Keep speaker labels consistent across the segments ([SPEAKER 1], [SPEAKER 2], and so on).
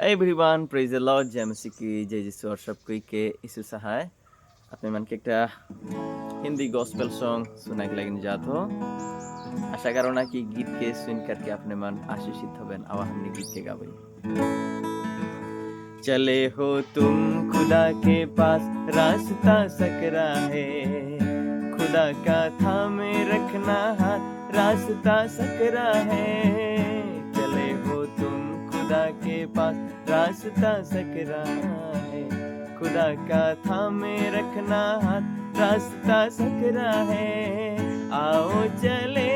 [SPEAKER 1] Hey everyone, praise the Lord, जय मसीह की जय यीशु और सब कोई के यीशु सहाय अपने मन के एक हिंदी गॉस्पेल सॉन्ग सुना के लगे जात हो आशा करो ना कि गीत के सुन करके अपने मन आशीषित होबेन आवा हमने गीत के गावे चले हो तुम खुदा के पास रास्ता सकरा है खुदा का थामे रखना हाथ रास्ता सकरा है चले हो तुम खुदा के पास रास्ता सकरा है खुदा का थामे रखना हाथ रास्ता सकरा है आओ चले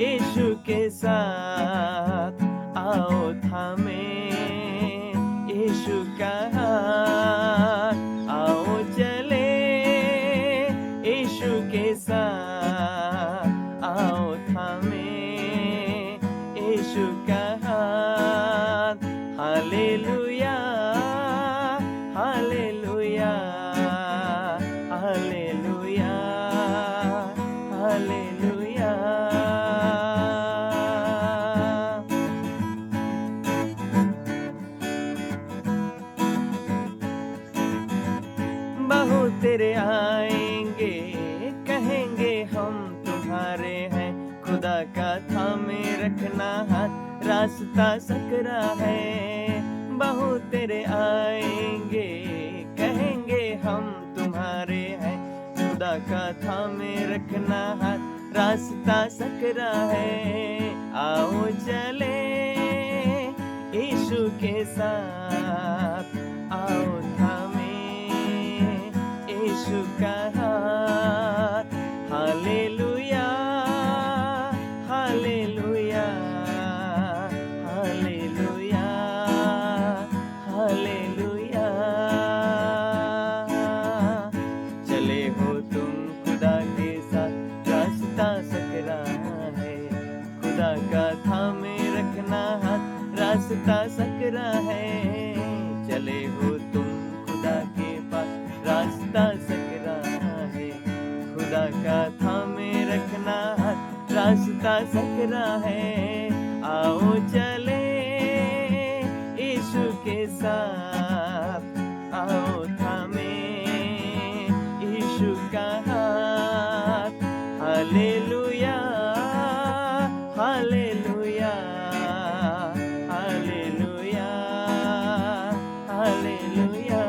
[SPEAKER 1] यीशु के साथ आओ थामे यीशु का हाथ आओ चले यीशु के साथ आओ थामे यीशु का हाथ हालेलुया हालेलुया हालेलुया हालेलुया बहुत तेरे आएंगे कहेंगे हम तुम्हारे हैं खुदा का थामे रखना हाथ रास्ता सकरा है बहुत तेरे आएंगे कहेंगे हम तुम्हारे हैं खुदा का थामे रखना हाथ रास्ता सकरा है आओ चले यीशु के साथ आओ थामे यीशु का हाथ हालेलुया हालेलुया हालेलुया हालेलुया चले हो तुम खुदा के साथ रास्ता सकरा है खुदा का थामे रखना हाथ रास्ता सकरा है चले हो तुम खुदा के पास रास्ता सकरा है खुदा का थामे रखना हाथ रास्ता सकरा है आओ चले यीशु के साथ आओ थामे यीशु का हाथ हालेलुया हालेलुया हालेलुया हालेलुया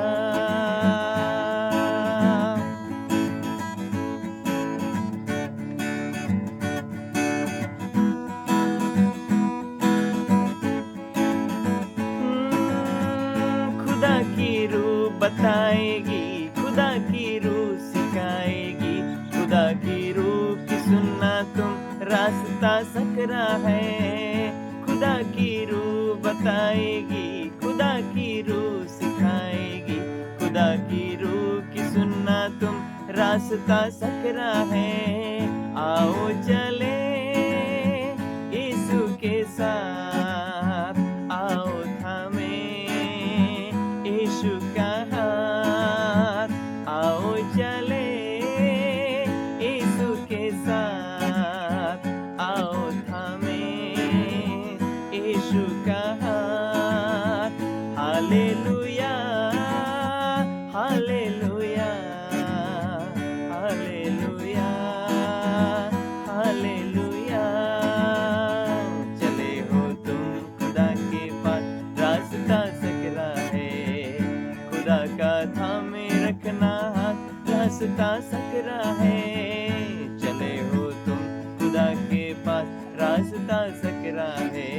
[SPEAKER 1] खुदा की रूह बताएगी खुदा की रूह सिखाएगी खुदा की रूह की सुनना तुम रास्ता सकरा है खुदा की रूह बताएगी खुदा की रूह सिखाएगी खुदा की रूह की सुनना तुम रास्ता सकरा है आओ चले यीशु के साथ आओ थामे यीशु का हाथ आओ चले यीशु के साथ आओ थामे यीशु का हाथ हालेलुया हालेलुया हालेलुया हालेलुया चले हो तुम खुदा के पास रास्ता सकरा है खुदा का थामे रखना हाथ रास्ता सकरा है चले हो तुम खुदा के पास रास्ता सकरा है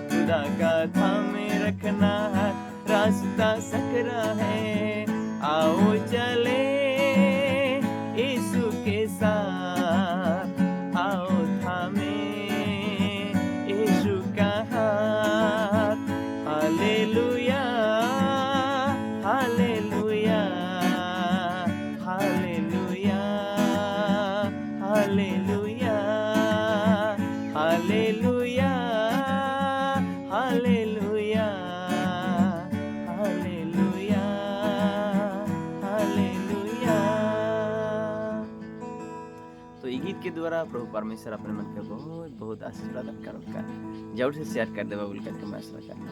[SPEAKER 1] खुदा का थामे रखना हाथ रास्ता सकरा है आओ चले यीशु के साथ आओ थामे यीशु का हाथ hallelujah hallelujah hallelujah hallelujah hallelujah hallelujah hallelujah hallelujah तो ये गीत के द्वारा प्रभु परमेश्वर अपने मन के बहुत बहुत आशीष प्रदान करो का जरूर से शेयर कर देगा बोल करके मैं आशा करता हूँ।